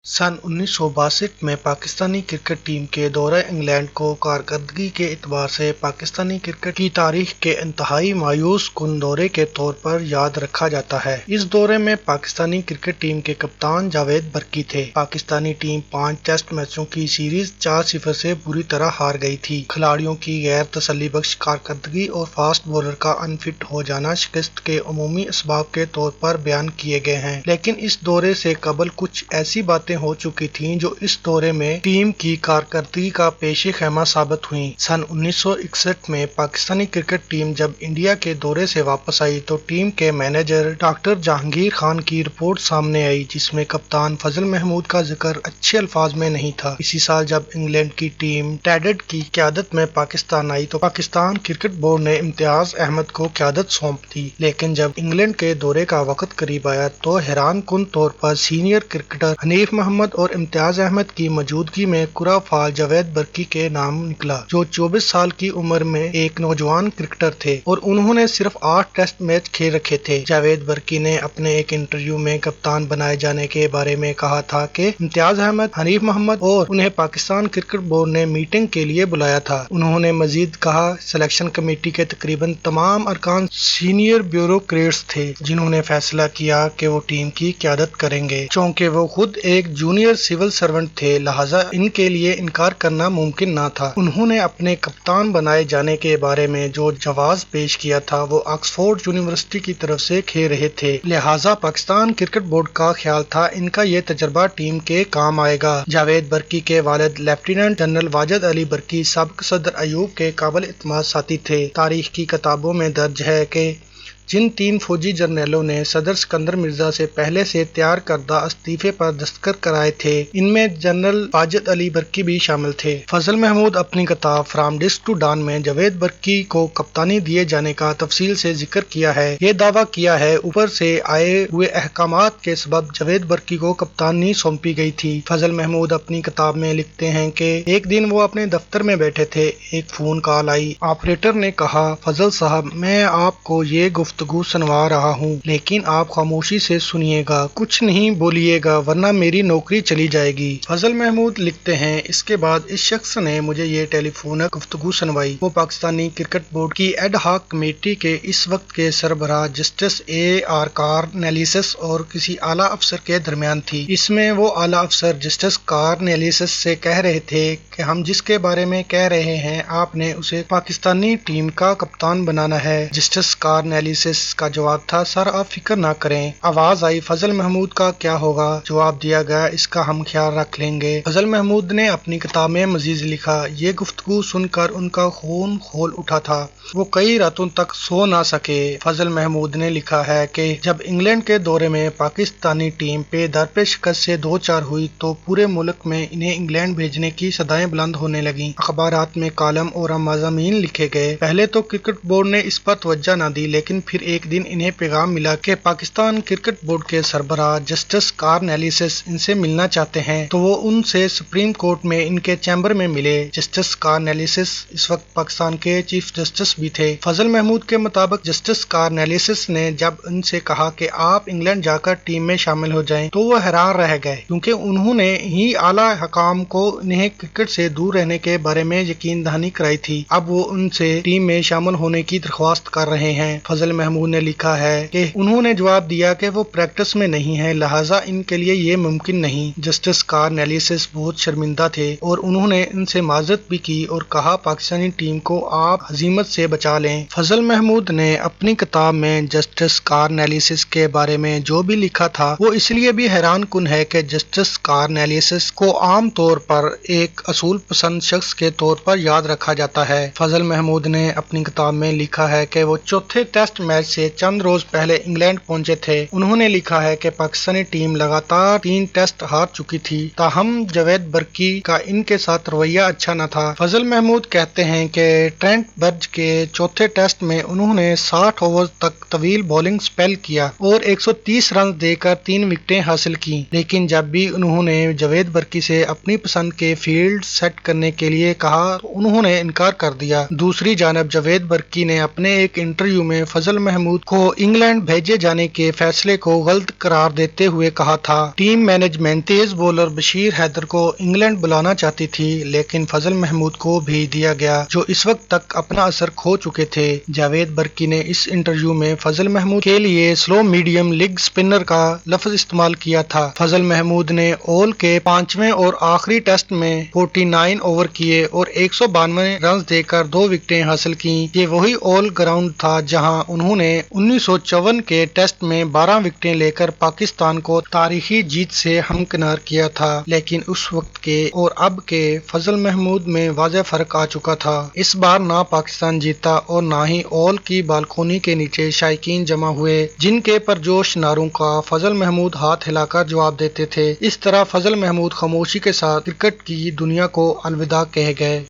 सन 1962 में Pakistani cricket team के दौरे इंग्लैंड को कारकर्दगी के एतबार से पाकिस्तानी क्रिकेट की तारीख के इंतहाई मायूस कुन दौरे के तौर पर याद रखा जाता है। इस दौरे में पाकिस्तानी क्रिकेट टीम के कप्तान जावेद बर्की थे। पाकिस्तानी टीम 5 टेस्ट मैचों की सीरीज 4-0 से बुरी तरह हार गई थी। खिलाड़ियों की गैर तसल्लीबख्श कारकर्दगी और फास्ट बॉलर का अनफिट हो जाना शिकस्त के अमूमी असबाब के तौर पर बयान किए गए हैं, लेकिन इस दौरे से कबल कुछ ऐसी बातें हो चुकी थीं जो इस दौरे में टीम की कारकर्दगी का पेशे खैमा साबित हुई। सन 1961 में पाकिस्तानी क्रिकेट टीम जब इंडिया के दौरे से वापस आई तो टीम के मैनेजर डॉक्टर जहांगीर खान की रिपोर्ट सामने आई, जिसमें कप्तान फजल महमूद का जिक्र अच्छे अल्फाज में नहीं था। इसी साल जब इंग्लैंड की टीम टेडेड की क़यादत में पाकिस्तान आई तो पाकिस्तान क्रिकेट बोर्ड ने इम्तियाज अहमद को क़यादत सौंप दी, लेकिन जब इंग्लैंड के दौरे का वक्त करीब आया तो हैरान कुन तौर पर सीनियर क्रिकेटर हनीफ मोहम्मद और इम्तियाज अहमद की मौजूदगी में कुरा फाल जावेद बर्की के नाम निकला, जो 24 साल की उम्र में एक नौजवान क्रिकेटर थे और उन्होंने सिर्फ 8 टेस्ट मैच खेल रखे थे। जावेद बर्की ने अपने एक इंटरव्यू में कप्तान बनाए जाने के बारे में कहा था कि इम्तियाज अहमद, हनीफ मोहम्मद और उन्हें पाकिस्तान क्रिकेट बोर्ड ने मीटिंग के लिए बुलाया था। उन्होंने मजीद कहा, सिलेक्शन कमेटी के तकरीबन तमाम अरकान सीनियर ब्यूरोक्रेट्स थे जिन्होंने फैसला किया कि वो टीम की क़यादत करेंगे। चूंकि वो खुद एक जूनियर सिविल सर्वेंट थे, लिहाजा इनके लिए इनकार करना मुमकिन न था। उन्होंने अपने कप्तान बनाए जाने के बारे में जो जवाब पेश किया था वो ऑक्सफोर्ड यूनिवर्सिटी की तरफ से खेल रहे थे, लिहाजा पाकिस्तान क्रिकेट बोर्ड का ख्याल था इनका ये तजर्बा टीम के काम आएगा। जावेद बर्की के वालिद लेफ्टिनेंट जनरल वाजिद अली बर्की साबिक सदर अयूब के काबिल इत्मीनान साथी थे। तारीख की किताबों में दर्ज है कि जिन 3 फौजी जर्नलों ने सदर सिकंदर मिर्जा से पहले से तैयार करदा इस्तीफे पर दस्तखत कराए थे, इनमें जनरल वाजिद अली बर्की भी शामिल थे। फजल महमूद अपनी किताब फ्रॉम डिस्क टू डॉन में जावेद बर्की को कप्तानी दिए जाने का तफसील से जिक्र किया है। ये दावा किया है ऊपर से आए हुए अहकामात के सबब जावेद बर्की को कप्तानी सौंपी गई थी। फजल महमूद अपनी किताब में लिखते हैं कि एक दिन वो अपने दफ्तर में बैठे थे, एक फोन कॉल आई। ऑपरेटर ने कहा, फजल साहब, मैं आपको ये गुफ्तगू सुनवा रहा हूँ, लेकिन आप खामोशी से सुनिएगा, कुछ नहीं बोलिएगा वरना मेरी नौकरी चली जाएगी। फजल महमूद लिखते हैं, इसके बाद इस शख्स ने मुझे ये टेलीफोन गुफ्तगू सुनवाई। वो पाकिस्तानी क्रिकेट बोर्ड की एड हॉक कमेटी के इस वक्त के सरबराह जस्टिस A.R. कार्नेलिस और किसी आला अफसर के दरमियान थी। इसमें वो आला अफसर जस्टिस कार्नेलिस से कह रहे थे कि हम जिसके बारे में कह रहे हैं आपने उसे पाकिस्तानी टीम का कप्तान बनाना है। जस्टिस कार्नेलिस का जवाब था, सर आप फिक्र ना करें। आवाज आई, फजल महमूद का क्या होगा? जवाब दिया गया, इसका हम ख्याल रख लेंगे। फजल महमूद ने अपनी किताब में मजीद लिखा, ये गुफ्तगू सुनकर उनका खून खोल उठा था, वो कई रातों तक सो ना सके। फजल महमूद ने लिखा है कि जब इंग्लैंड के दौरे में पाकिस्तानी टीम पे दरपे शिकस्त से 2-4 हुई तो पूरे मुल्क में इन्हें इंग्लैंड भेजने की सदाएं बुलंद होने लगी। अखबारात में कॉलम और मज़ामीन लिखे गए। पहले तो क्रिकेट बोर्ड ने इस पर तवज्जो न दी, लेकिन फिर एक दिन इन्हें पैगाम मिला कि पाकिस्तान क्रिकेट बोर्ड के सरबराह जस्टिस कार्नेलिस इनसे मिलना चाहते हैं, तो वो उनसे सुप्रीम कोर्ट में इनके चैम्बर में मिले। जस्टिस कार्नेलिस इस वक्त पाकिस्तान के चीफ जस्टिस भी थे। फजल महमूद के मुताबिक जस्टिस कार्नेलिस ने जब उनसे कहा कि आप इंग्लैंड जाकर टीम में शामिल हो जाएं, तो वो हैरान रह गए, क्योंकि उन्होंने ही आला हकाम को इन्हें क्रिकेट से दूर रहने के बारे में यकीन दहानी कराई थी। अब वो उनसे टीम में शामिल होने की दरख्वास्त कर रहे हैं। फजल महमूद ने लिखा है कि उन्होंने जवाब दिया कि वो प्रैक्टिस में नहीं है, लिहाजा इनके लिए ये मुमकिन नहीं। जस्टिस कार्नेलिस बहुत शर्मिंदा थे और उन्होंने इनसे माजरत भी की और कहा पाकिस्तानी टीम को आप हजीमत से बचा लें। फजल महमूद ने अपनी किताब में जस्टिस कार्नेलिस के बारे में जो भी लिखा था वो इसलिए भी हैरान कुन है कि जस्टिस कार्नेलिस को आम तौर पर एक असूल पसंद शख्स के तौर पर याद रखा जाता है। फजल महमूद ने अपनी किताब में लिखा है कि वो चौथे टेस्ट मैच से चंद रोज पहले इंग्लैंड पहुंचे थे। उन्होंने लिखा है कि पाकिस्तानी टीम लगातार 3 टेस्ट हार चुकी थी, ताहम जावेद बर्की का इनके साथ रवैया अच्छा न था। फजल महमूद कहते हैं कि ट्रेंट ब्रिज के चौथे टेस्ट में उन्होंने 60 ओवर तक तवील बॉलिंग स्पेल किया और 130 रन देकर 3 विकेटें हासिल की, लेकिन जब भी उन्होंने जावेद बर्की से अपनी पसंद के फील्ड सेट करने के लिए कहा तो उन्होंने इनकार कर दिया। दूसरी जानब जावेद बर्की ने अपने एक इंटरव्यू में फजल محمود کو انگلینڈ بھیجے جانے کے فیصلے کو غلط قرار دیتے ہوئے کہا تھا۔ ٹیم مینجمنٹ تیز بولر بشیر حیدر کو انگلینڈ بلانا چاہتی تھی، لیکن فضل محمود کو بھیج دیا گیا جو اس وقت تک اپنا اثر کھو چکے تھے۔ جاوید برقی نے اس انٹرویو میں فضل محمود کے لیے سلو میڈیم لیگ اسپنر کا لفظ استعمال کیا تھا۔ فضل محمود نے آل کے 5ویں اور آخری ٹیسٹ میں 49 اوور کیے اور 192 رنز دے کر 2 وکٹیں حاصل کی۔ یہ وہی آل گراؤنڈ تھا جہاں انہوں نے 1954 کے ٹیسٹ میں 12 وکٹیں لے کر پاکستان کو تاریخی جیت سے ہمکنار کیا تھا، لیکن اس وقت کے اور اب کے فضل محمود میں واضح فرق آ چکا تھا۔ اس بار نہ پاکستان جیتا اور نہ ہی آل کی بالکونی کے نیچے شائقین جمع ہوئے، جن کے پرجوش نعروں کا فضل محمود ہاتھ ہلا کر جواب دیتے تھے۔ اس طرح فضل محمود خاموشی کے ساتھ کرکٹ کی دنیا کو الوداع کہہ گئے۔